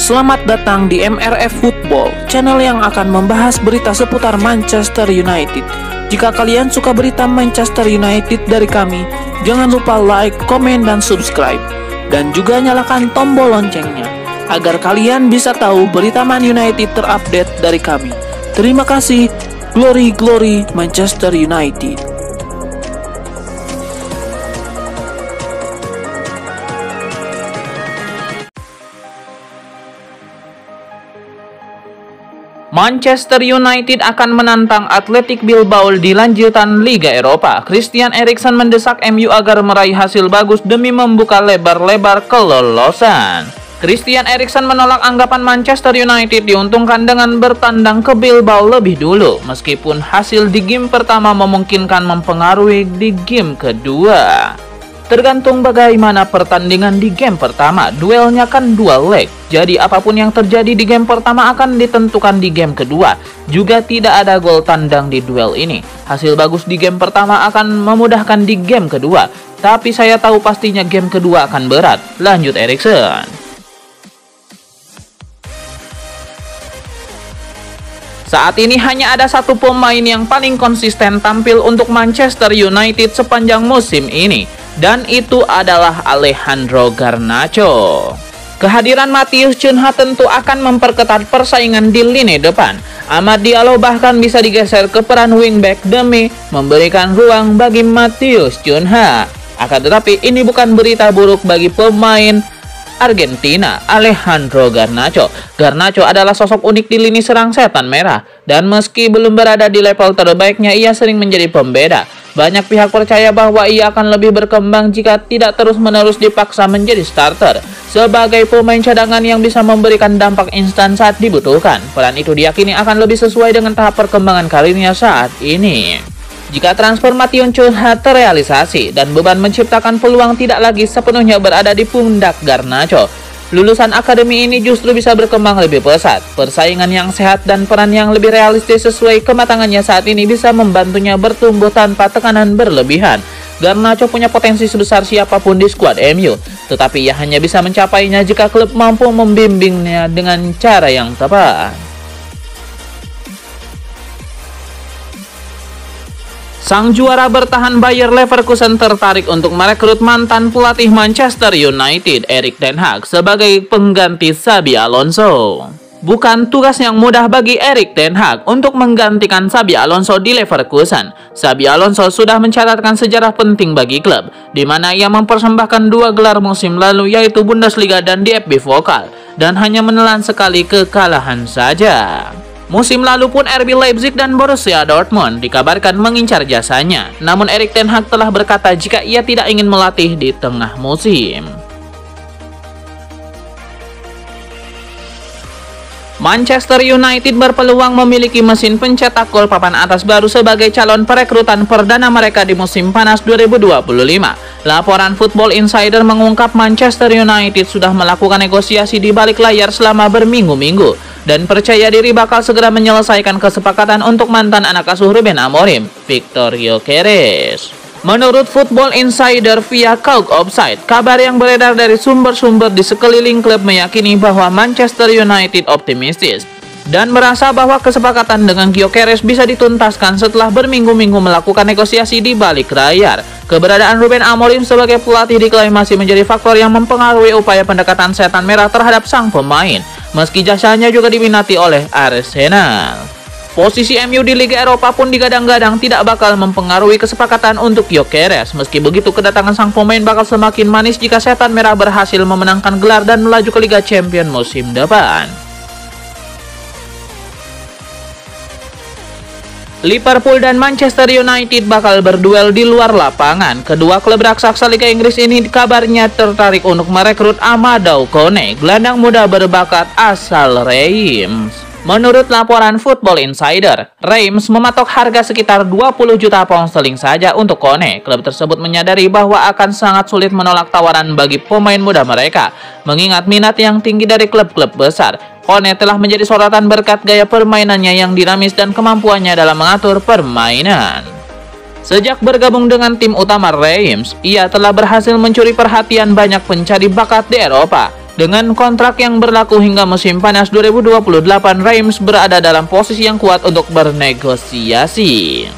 Selamat datang di MRF Football, channel yang akan membahas berita seputar Manchester United. Jika kalian suka berita Manchester United dari kami, jangan lupa like, komen, dan subscribe. Dan juga nyalakan tombol loncengnya, agar kalian bisa tahu berita Man United terupdate dari kami. Terima kasih, Glory Glory Manchester United. Manchester United akan menantang Athletic Bilbao di lanjutan Liga Eropa. Christian Eriksen mendesak MU agar meraih hasil bagus demi membuka lebar-lebar kelolosan. Christian Eriksen menolak anggapan Manchester United diuntungkan dengan bertandang ke Bilbao lebih dulu, meskipun hasil di game pertama memungkinkan mempengaruhi di game kedua. Tergantung bagaimana pertandingan di game pertama, duelnya kan dual leg. Jadi apapun yang terjadi di game pertama akan ditentukan di game kedua. Juga tidak ada gol tandang di duel ini. Hasil bagus di game pertama akan memudahkan di game kedua. Tapi saya tahu pastinya game kedua akan berat. Lanjut Eriksen. Saat ini hanya ada satu pemain yang paling konsisten tampil untuk Manchester United sepanjang musim ini, dan itu adalah Alejandro Garnacho. Kehadiran Matheus Cunha tentu akan memperketat persaingan di lini depan. Amad Diallo bahkan bisa digeser ke peran wingback demi memberikan ruang bagi Matheus Cunha. Akan tetapi ini bukan berita buruk bagi pemain Argentina, Alejandro Garnacho. Garnacho adalah sosok unik di lini serang setan merah, dan meski belum berada di level terbaiknya, ia sering menjadi pembeda. Banyak pihak percaya bahwa ia akan lebih berkembang jika tidak terus-menerus dipaksa menjadi starter. Sebagai pemain cadangan yang bisa memberikan dampak instan saat dibutuhkan, peran itu diyakini akan lebih sesuai dengan tahap perkembangan karirnya saat ini. Jika transfer Matheus Cunha terrealisasi dan beban menciptakan peluang tidak lagi sepenuhnya berada di pundak Garnacho, lulusan akademi ini justru bisa berkembang lebih pesat. Persaingan yang sehat dan peran yang lebih realistis sesuai kematangannya saat ini bisa membantunya bertumbuh tanpa tekanan berlebihan. Garnacho punya potensi sebesar siapapun di skuad MU, tetapi ia hanya bisa mencapainya jika klub mampu membimbingnya dengan cara yang tepat. Sang juara bertahan Bayer Leverkusen tertarik untuk merekrut mantan pelatih Manchester United, Erik ten Hag, sebagai pengganti Xabi Alonso. Bukan tugas yang mudah bagi Erik ten Hag untuk menggantikan Xabi Alonso di Leverkusen. Xabi Alonso sudah mencatatkan sejarah penting bagi klub, di mana ia mempersembahkan 2 gelar musim lalu, yaitu Bundesliga dan DFB Pokal, dan hanya menelan sekali kekalahan saja. Musim lalu pun RB Leipzig dan Borussia Dortmund dikabarkan mengincar jasanya. Namun Erik ten Hag telah berkata jika ia tidak ingin melatih di tengah musim. Manchester United berpeluang memiliki mesin pencetak gol papan atas baru sebagai calon perekrutan perdana mereka di musim panas 2025. Laporan Football Insider mengungkap Manchester United sudah melakukan negosiasi di balik layar selama berminggu-minggu, dan percaya diri bakal segera menyelesaikan kesepakatan untuk mantan anak asuh Ruben Amorim, Victor Gyökeres. Menurut Football Insider via Kauk Offside, kabar yang beredar dari sumber-sumber di sekeliling klub meyakini bahwa Manchester United optimistis dan merasa bahwa kesepakatan dengan Gyökeres bisa dituntaskan setelah berminggu-minggu melakukan negosiasi di balik layar. Keberadaan Ruben Amorim sebagai pelatih diklaim masih menjadi faktor yang mempengaruhi upaya pendekatan setan merah terhadap sang pemain, meski jasanya juga diminati oleh Arsenal. Posisi MU di Liga Eropa pun digadang-gadang tidak bakal mempengaruhi kesepakatan untuk Gyökeres. Meski begitu, kedatangan sang pemain bakal semakin manis jika setan merah berhasil memenangkan gelar dan melaju ke Liga Champions musim depan. Liverpool dan Manchester United bakal berduel di luar lapangan. Kedua klub raksasa Liga Inggris ini kabarnya tertarik untuk merekrut Amadou Kone, gelandang muda berbakat asal Reims. Menurut laporan Football Insider, Reims mematok harga sekitar 20 juta pound sterling saja untuk Kone. Klub tersebut menyadari bahwa akan sangat sulit menolak tawaran bagi pemain muda mereka, mengingat minat yang tinggi dari klub-klub besar. Kone telah menjadi sorotan berkat gaya permainannya yang dinamis dan kemampuannya dalam mengatur permainan. Sejak bergabung dengan tim utama Reims, ia telah berhasil mencuri perhatian banyak pencari bakat di Eropa. Dengan kontrak yang berlaku hingga musim panas 2028, Reims berada dalam posisi yang kuat untuk bernegosiasi.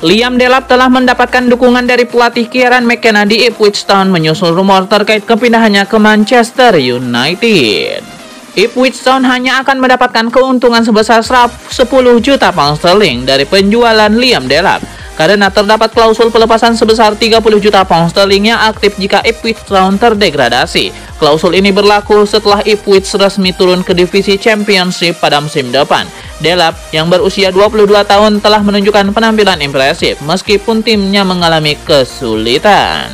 Liam Delap telah mendapatkan dukungan dari pelatih Kieran McKenna di Ipswich Town menyusul rumor terkait kepindahannya ke Manchester United. Ipswich Town hanya akan mendapatkan keuntungan sebesar 10 juta pound sterling dari penjualan Liam Delap karena terdapat klausul pelepasan sebesar 30 juta pound sterling yang aktif jika Ipswich Town terdegradasi. Klausul ini berlaku setelah Ipswich resmi turun ke divisi Championship pada musim depan. Delap yang berusia 22 tahun telah menunjukkan penampilan impresif meskipun timnya mengalami kesulitan.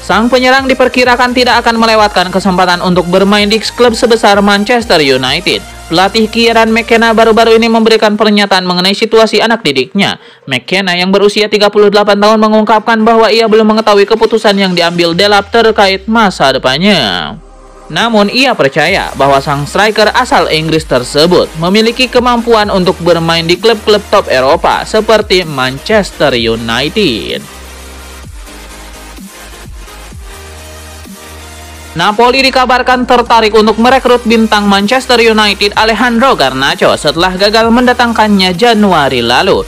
Sang penyerang diperkirakan tidak akan melewatkan kesempatan untuk bermain di klub sebesar Manchester United. Pelatih Kieran McKenna baru-baru ini memberikan pernyataan mengenai situasi anak didiknya. McKenna yang berusia 38 tahun mengungkapkan bahwa ia belum mengetahui keputusan yang diambil Delap terkait masa depannya. Namun ia percaya bahwa sang striker asal Inggris tersebut memiliki kemampuan untuk bermain di klub-klub top Eropa seperti Manchester United. Napoli dikabarkan tertarik untuk merekrut bintang Manchester United Alejandro Garnacho setelah gagal mendatangkannya Januari lalu.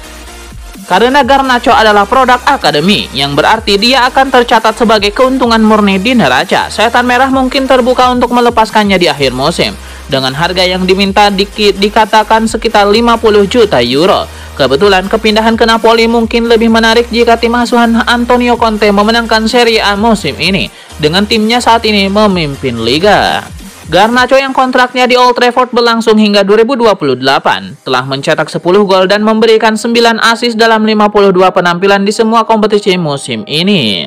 Karena Garnacho adalah produk akademi, yang berarti dia akan tercatat sebagai keuntungan murni di neraca. Setan Merah mungkin terbuka untuk melepaskannya di akhir musim. Dengan harga yang diminta dikatakan sekitar 50 juta euro. Kebetulan kepindahan ke Napoli mungkin lebih menarik jika tim asuhan Antonio Conte memenangkan Serie A musim ini, dengan timnya saat ini memimpin Liga. Garnacho yang kontraknya di Old Trafford berlangsung hingga 2028 telah mencetak 10 gol dan memberikan 9 assist dalam 52 penampilan di semua kompetisi musim ini.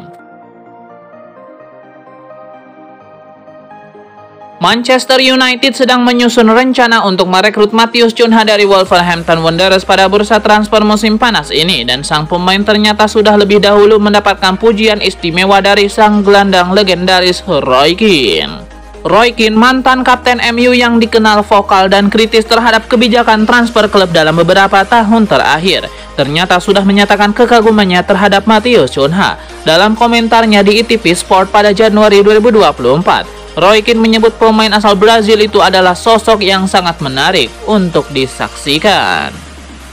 Manchester United sedang menyusun rencana untuk merekrut Matheus Cunha dari Wolverhampton Wanderers pada bursa transfer musim panas ini, dan sang pemain ternyata sudah lebih dahulu mendapatkan pujian istimewa dari sang gelandang legendaris Roy Keane. Roy Keane, mantan kapten MU yang dikenal vokal dan kritis terhadap kebijakan transfer klub dalam beberapa tahun terakhir, ternyata sudah menyatakan kekagumannya terhadap Matheus Cunha. Dalam komentarnya di ITV Sport pada Januari 2024, Roy Keane menyebut pemain asal Brazil itu adalah sosok yang sangat menarik untuk disaksikan.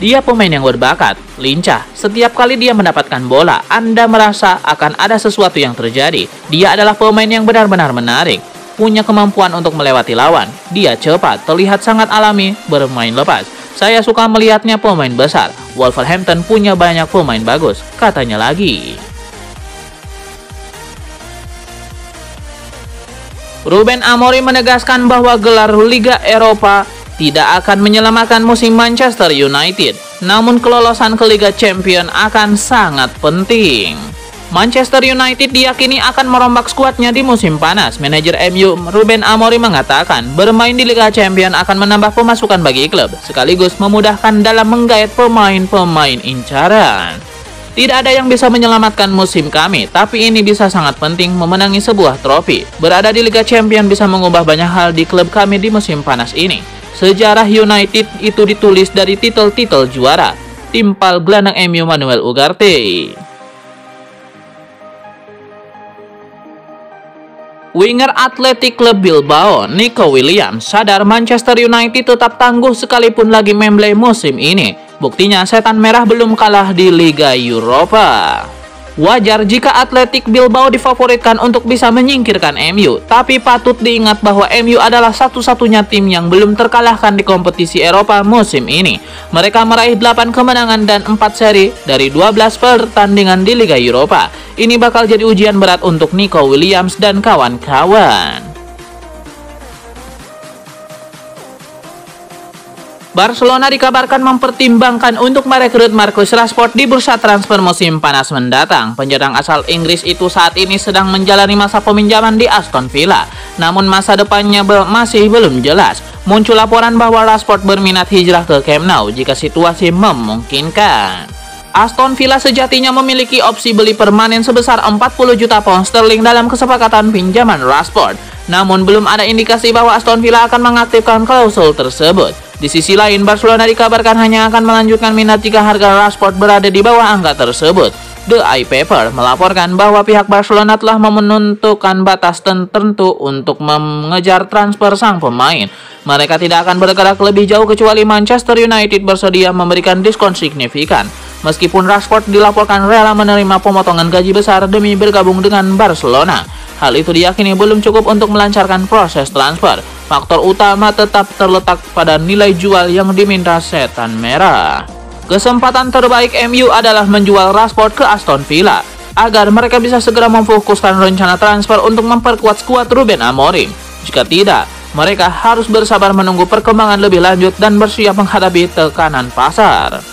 Dia pemain yang berbakat, lincah. Setiap kali dia mendapatkan bola, Anda merasa akan ada sesuatu yang terjadi. Dia adalah pemain yang benar-benar menarik, punya kemampuan untuk melewati lawan. Dia cepat, terlihat sangat alami, bermain lepas. Saya suka melihatnya pemain besar. Wolverhampton punya banyak pemain bagus, katanya lagi. Ruben Amorim menegaskan bahwa gelar Liga Eropa tidak akan menyelamatkan musim Manchester United, namun kelolosan ke Liga Champions akan sangat penting. Manchester United diyakini akan merombak skuadnya di musim panas. Manajer MU Ruben Amorim mengatakan bermain di Liga Champions akan menambah pemasukan bagi klub, sekaligus memudahkan dalam menggait pemain-pemain incaran. Tidak ada yang bisa menyelamatkan musim kami, tapi ini bisa sangat penting memenangi sebuah trofi. Berada di Liga Champions bisa mengubah banyak hal di klub kami di musim panas ini. Sejarah United itu ditulis dari titel-titel juara. Timpal gelandang MU Manuel Ugarte. Winger Athletic Club Bilbao, Nico Williams, sadar Manchester United tetap tangguh sekalipun lagi memble musim ini. Buktinya Setan Merah belum kalah di Liga Eropa. Wajar jika Athletic Bilbao difavoritkan untuk bisa menyingkirkan MU, tapi patut diingat bahwa MU adalah satu-satunya tim yang belum terkalahkan di kompetisi Eropa musim ini. Mereka meraih 8 kemenangan dan 4 seri dari 12 pertandingan di Liga Eropa. Ini bakal jadi ujian berat untuk Nico Williams dan kawan-kawan. Barcelona dikabarkan mempertimbangkan untuk merekrut Marcus Rashford di bursa transfer musim panas mendatang. Penyerang asal Inggris itu saat ini sedang menjalani masa peminjaman di Aston Villa, namun masa depannya masih belum jelas. Muncul laporan bahwa Rashford berminat hijrah ke Camp Nou jika situasi memungkinkan. Aston Villa sejatinya memiliki opsi beli permanen sebesar 40 juta pound sterling dalam kesepakatan pinjaman Rashford. Namun belum ada indikasi bahwa Aston Villa akan mengaktifkan klausul tersebut. Di sisi lain, Barcelona dikabarkan hanya akan melanjutkan minat jika harga Rashford berada di bawah angka tersebut. The Eye Paper melaporkan bahwa pihak Barcelona telah menentukan batas tertentu untuk mengejar transfer sang pemain. Mereka tidak akan bergerak lebih jauh kecuali Manchester United bersedia memberikan diskon signifikan. Meskipun Rashford dilaporkan rela menerima pemotongan gaji besar demi bergabung dengan Barcelona, hal itu diyakini belum cukup untuk melancarkan proses transfer. Faktor utama tetap terletak pada nilai jual yang diminta setan merah. Kesempatan terbaik MU adalah menjual Rashford ke Aston Villa agar mereka bisa segera memfokuskan rencana transfer untuk memperkuat skuad Ruben Amorim. Jika tidak, mereka harus bersabar menunggu perkembangan lebih lanjut dan bersiap menghadapi tekanan pasar.